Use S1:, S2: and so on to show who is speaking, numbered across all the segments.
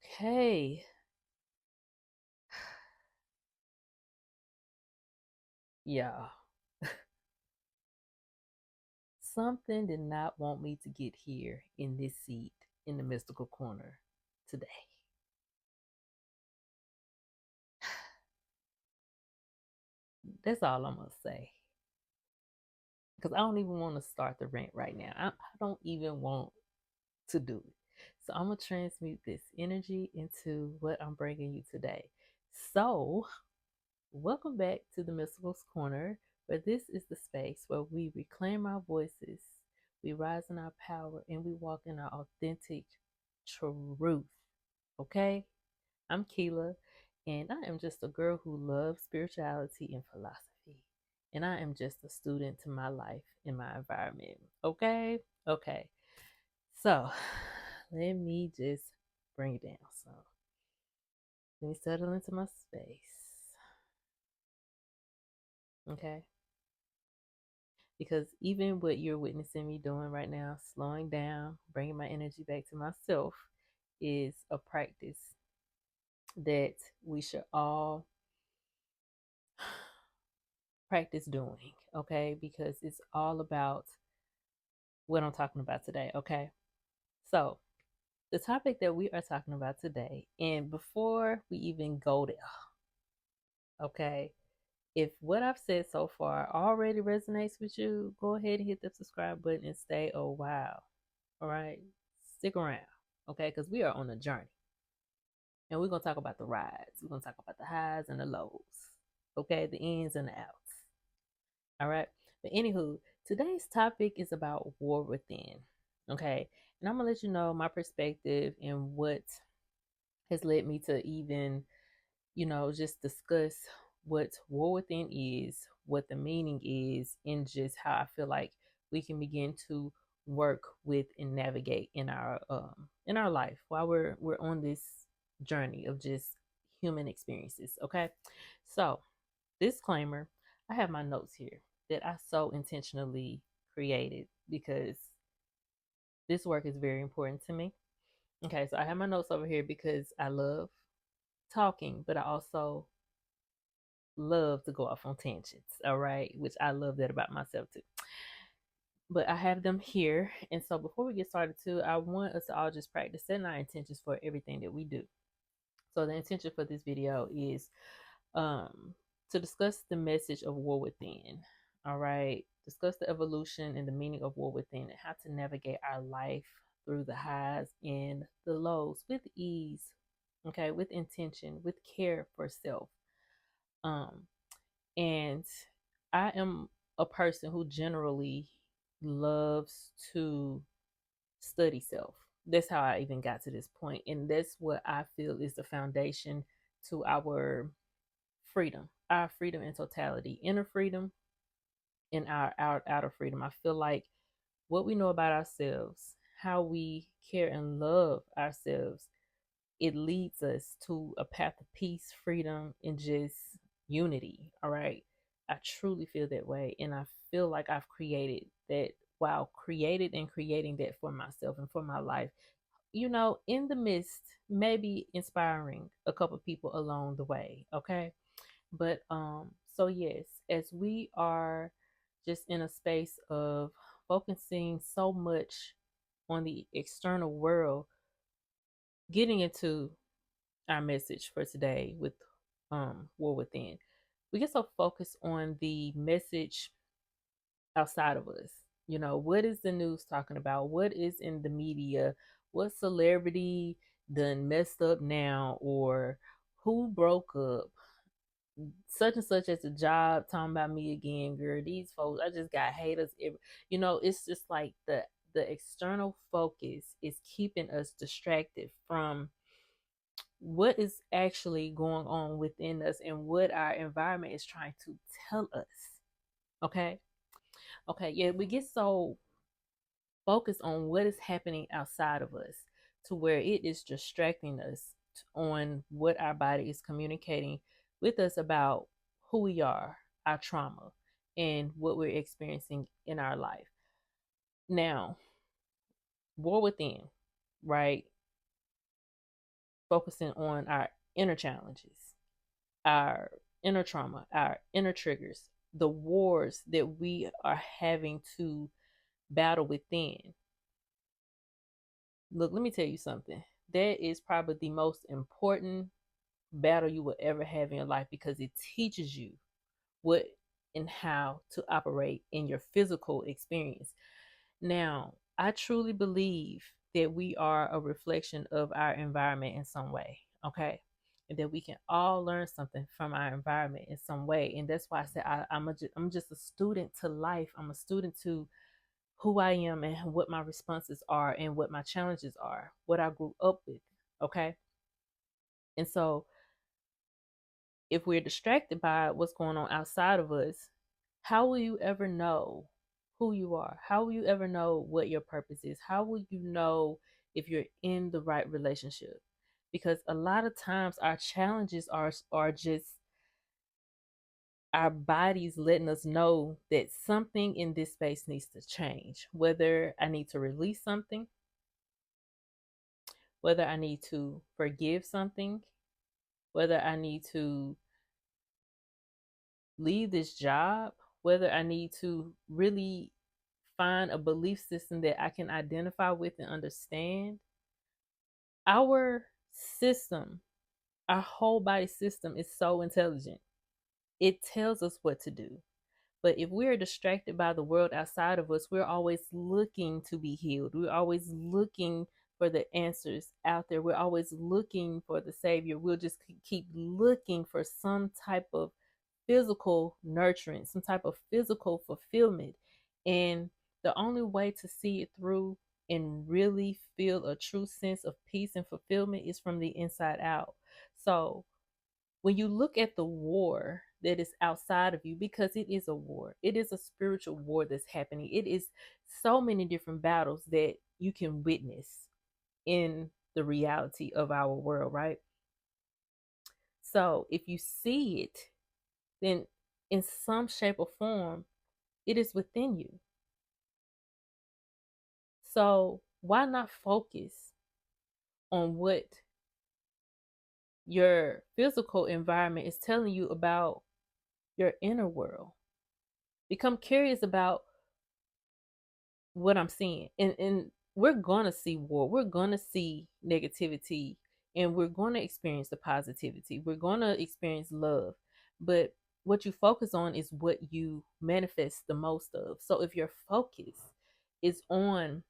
S1: Okay. Yeah. Something did not want me to get here in this seat in the mystical corner today. That's all I'm going to say. Because I don't even want to start the rant right now. I don't even want to do it. So I'm going to transmute this energy into what I'm bringing you today. So, welcome back to the Mystical Corner, where this is the space where we reclaim our voices, we rise in our power, and we walk in our authentic truth. Okay? I'm Keela, and I am just a girl who loves spirituality and philosophy. And I am just a student to my life and my environment. Okay? Okay. So, let me just bring it down. So, let me settle into my space. Okay? Because even what you're witnessing me doing right now, slowing down, bringing my energy back to myself, is a practice that we should all practice doing, okay? Because it's all about what I'm talking about today, okay? So, the topic that we are talking about today, and before we even go there, okay, if what I've said so far already resonates with you, go ahead and hit the subscribe button and stay a while. All right. Stick around. Okay. Because we are on a journey. And we're going to talk about the rides. We're going to talk about the highs and the lows. Okay. The ins and the outs. All right. But anywho, today's topic is about war within. Okay. And I'm going to let you know my perspective and what has led me to even just discuss what war within is, what the meaning is, and just how I feel like we can begin to work with and navigate in our life while we're on this journey of just human experiences. Okay. So, disclaimer, I have my notes here that I so intentionally created because this work is very important to me. Okay, so I have my notes over here because I love talking, but I also love to go off on tangents, all right, which I love that about myself too. But I have them here. And so before we get started too, I want us to all just practice setting our intentions for everything that we do. So the intention for this video is um to discuss the message of war within. All right. Discuss the evolution and the meaning of war within and how to navigate our life through the highs and the lows with ease, okay, with intention, with care for self. Um, And I am a person who generally loves to study self. That's how I even got to this point. And that's what I feel is the foundation to our freedom in totality, inner freedom and our outer freedom. I feel like what we know about ourselves, how we care and love ourselves, it leads us to a path of peace, freedom, and just unity. All right. I truly feel that way. And I feel like I've created that while created and creating that for myself and for my life, in the midst, maybe inspiring a couple people along the way. Okay. But so yes, as we are just in a space of focusing so much on the external world, getting into our message for today with war within, we get so focused on the message outside of us. What is the news talking about? What is in the media? What celebrity done messed up now? Or who broke up? Such and such as a job talking about me again, girl. These folks, I just got haters. It's just like the external focus is keeping us distracted from what is actually going on within us and what our environment is trying to tell us. Okay. Okay. Yeah, we get so focused on what is happening outside of us to where it is distracting us on what our body is communicating with us about who we are, our trauma, and what we're experiencing in our life. Now, war within, right? focusing on our inner challenges, our inner trauma, our inner triggers, the wars that we are having to battle within. Look, let me tell you something. That is probably the most important battle you will ever have in your life, because it teaches you what and how to operate in your physical experience. Now, I truly believe that we are a reflection of our environment in some way, okay? And that we can all learn something from our environment in some way. And that's why I said I'm just a student to life. I'm a student to who I am and what my responses are and what my challenges are, what I grew up with, okay? And so if we're distracted by what's going on outside of us, how will you ever know who you are? How will you ever know what your purpose is? How will you know if you're in the right relationship? Because a lot of times our challenges are just our bodies letting us know that something in this space needs to change. Whether I need to release something, whether I need to forgive something, whether I need to leave this job, whether I need to really find a belief system that I can identify with and understand. Our system, our whole body system is so intelligent. It tells us what to do. But if we're distracted by the world outside of us, we're always looking to be healed. We're always looking for the answers out there. We're always looking for the Savior. We'll just keep looking for some type of physical nurturing, some type of physical fulfillment. And the only way to see it through and really feel a true sense of peace and fulfillment is from the inside out. So when you look at the war that is outside of you, because it is a war, it is a spiritual war that's happening. It is so many different battles that you can witness in the reality of our world, right? So if you see it, then in some shape or form, it is within you. So why not focus on what your physical environment is telling you about your inner world? Become curious about what I'm seeing. And we're gonna see war, we're gonna see negativity, and we're gonna experience the positivity. We're gonna experience love. But what you focus on is what you manifest the most of. So if your focus is on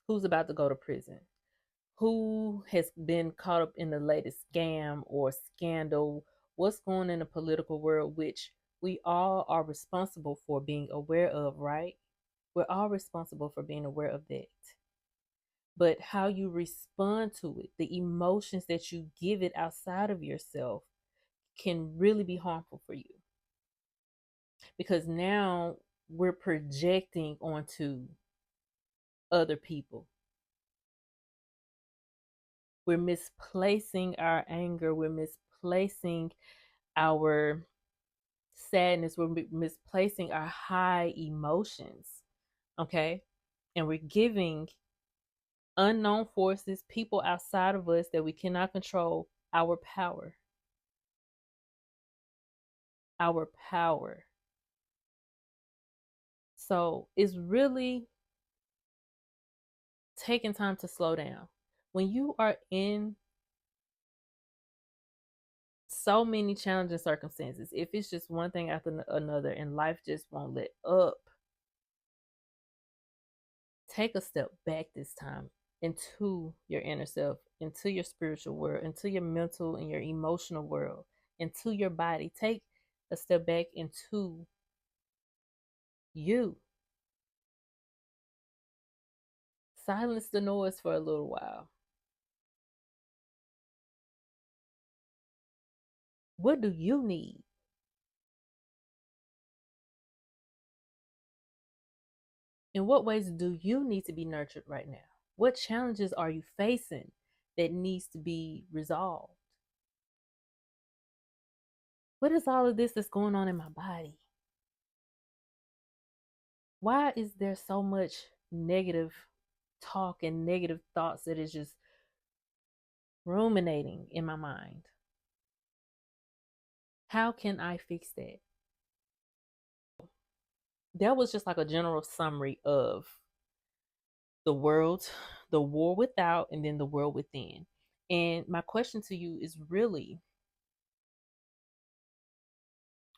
S1: who's about to go to prison, who has been caught up in the latest scam or scandal, what's going on in the political world, which we all are responsible for being aware of, right? We're all responsible for being aware of that. But how you respond to it, the emotions that you give it outside of yourself, can really be harmful for you. Because now we're projecting onto other people. We're misplacing our anger. We're misplacing our sadness. We're misplacing our high emotions. Okay. And we're giving unknown forces, people outside of us that we cannot control, our power. Our power. So it's really taking time to slow down. When you are in so many challenging circumstances, if it's just one thing after another and life just won't let up, take a step back this time into your inner self, into your spiritual world, into your mental and your emotional world, into your body. Take a step back into you. Silence the noise for a little while. What do you need? In what ways do you need to be nurtured right now? What challenges are you facing that needs to be resolved? What is all of this that's going on in my body? Why is there so much negative talk and negative thoughts that is just ruminating in my mind. How can I fix that? That was just like a general summary of the world, the war without, and then the world within. And my question to you is really,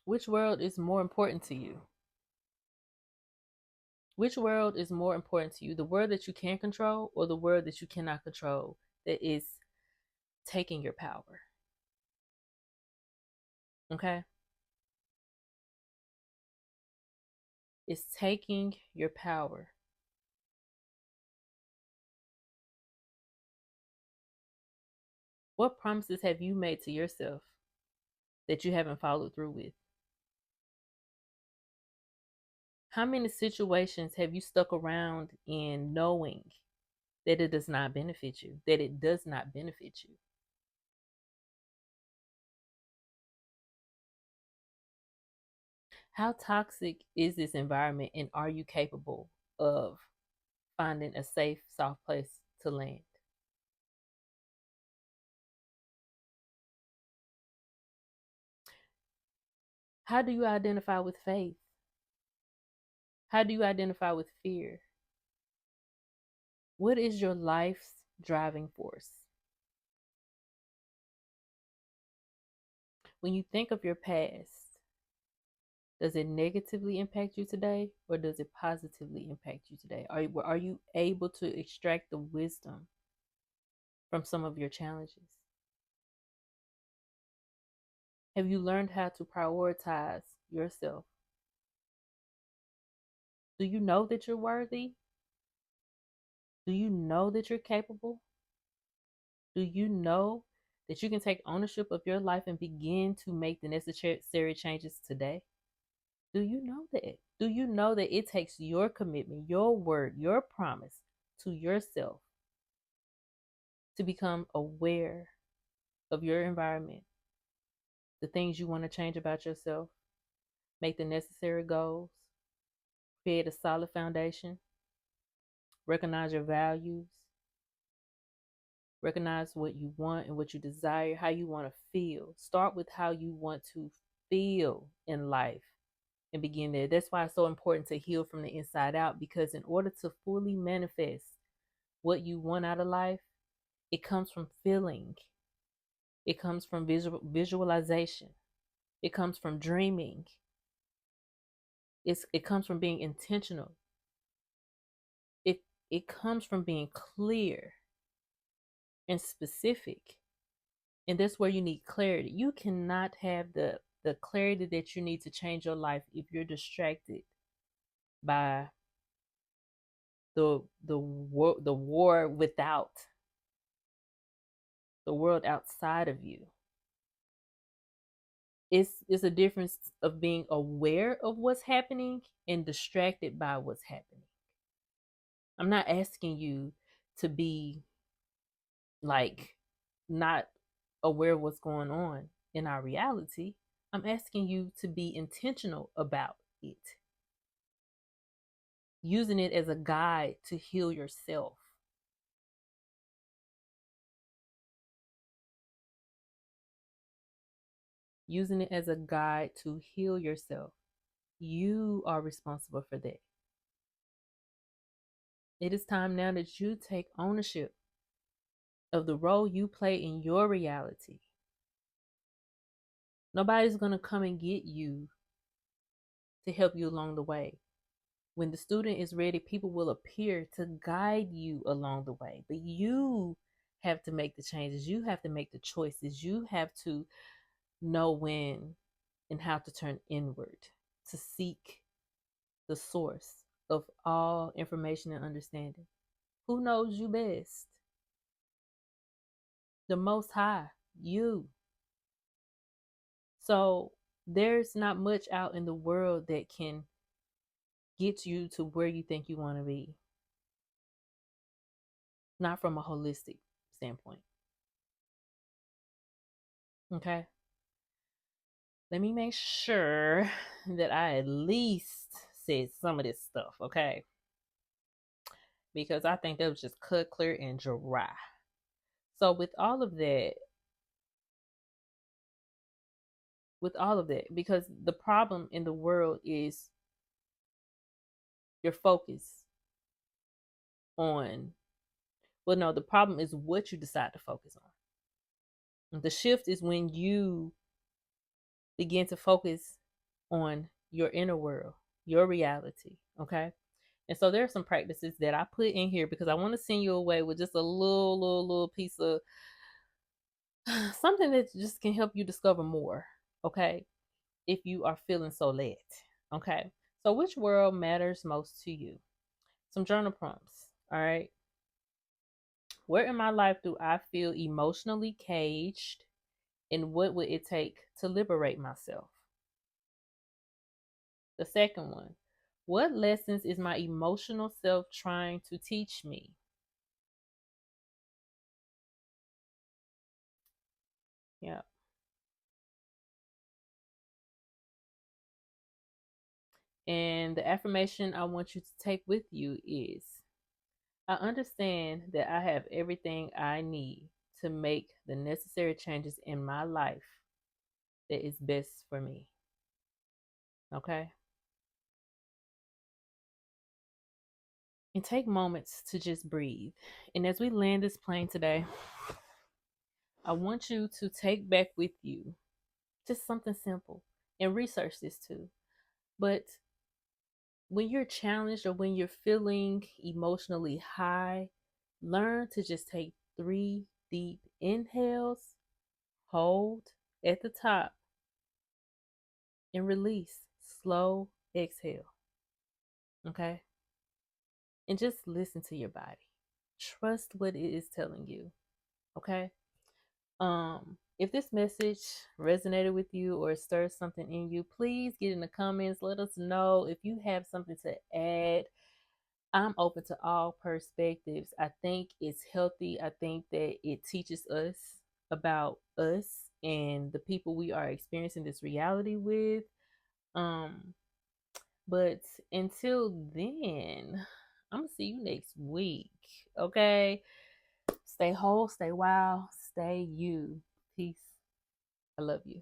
S1: which world is more important to you? Which world is more important to you? The world that you can control or the world that you cannot control that is taking your power? Okay? It's taking your power. What promises have you made to yourself that you haven't followed through with? How many situations have you stuck around in knowing that it does not benefit you, that it does not benefit you? How toxic is this environment, and are you capable of finding a safe, soft place to land? How do you identify with faith? How do you identify with fear? What is your life's driving force? When you think of your past, does it negatively impact you today or does it positively impact you today? Are you able to extract the wisdom from some of your challenges? Have you learned how to prioritize yourself? Do you know that you're worthy? Do you know that you're capable? Do you know that you can take ownership of your life and begin to make the necessary changes today? Do you know that? Do you know that it takes your commitment, your word, your promise to yourself to become aware of your environment, the things you want to change about yourself, make the necessary goals, create a solid foundation, recognize your values, recognize what you want and what you desire, how you want to feel. Start with how you want to feel in life and begin there. That's why it's so important to heal from the inside out, because in order to fully manifest what you want out of life, it comes from feeling. It comes from visualization. It comes from dreaming. It comes from being intentional. It it comes from being clear and specific. And that's where you need clarity. You cannot have the clarity that you need to change your life if you're distracted by the war without, the world outside of you. It's a difference of being aware of what's happening and distracted by what's happening. I'm not asking you to be like not aware of what's going on in our reality. I'm asking you to be intentional about it, using it as a guide to heal yourself. Using it as a guide to heal yourself. You are responsible for that. It is time now that you take ownership of the role you play in your reality. Nobody's going to come and get you to help you along the way. When the student is ready, people will appear to guide you along the way. But you have to make the changes. You have to make the choices. You have to know when and how to turn inward to seek the source of all information and understanding. Who knows you best? The Most High, you. So there's not much out in the world that can get you to where you think you want to be. Not from a holistic standpoint. Okay? Let me make sure that I at least said some of this stuff, okay? Because I think that was just cut, clear, and dry. So with all of that, because the problem in the world is your focus on, well, no, the problem is what you decide to focus on. The shift is when you begin to focus on your inner world, your reality. Okay. And so there are some practices that I put in here because I want to send you away with just a little piece of something that just can help you discover more. Okay. If you are feeling so led. Okay. So which world matters most to you? Some journal prompts. All right. Where in my life do I feel emotionally caged? And what would it take to liberate myself? The second one, what lessons is my emotional self trying to teach me? Yeah. And the affirmation I want you to take with you is, I understand that I have everything I need to make the necessary changes in my life that is best for me. Okay? And take moments to just breathe. And as we land this plane today, I want you to take back with you just something simple and research this too. But when you're challenged or when you're feeling emotionally high, learn to just take 3 deep inhales, hold at the top, and release. Slow exhale. Okay? And just listen to your body. Trust what it is telling you. Okay? If this message resonated with you or stirs something in you, please get in the comments. Let us know if you have something to add. I'm open to all perspectives. I think it's healthy. I think that it teaches us about us and the people we are experiencing this reality with. Um, but until then, I'm gonna see you next week. Okay. Stay whole, stay wild, stay you. Peace. I love you.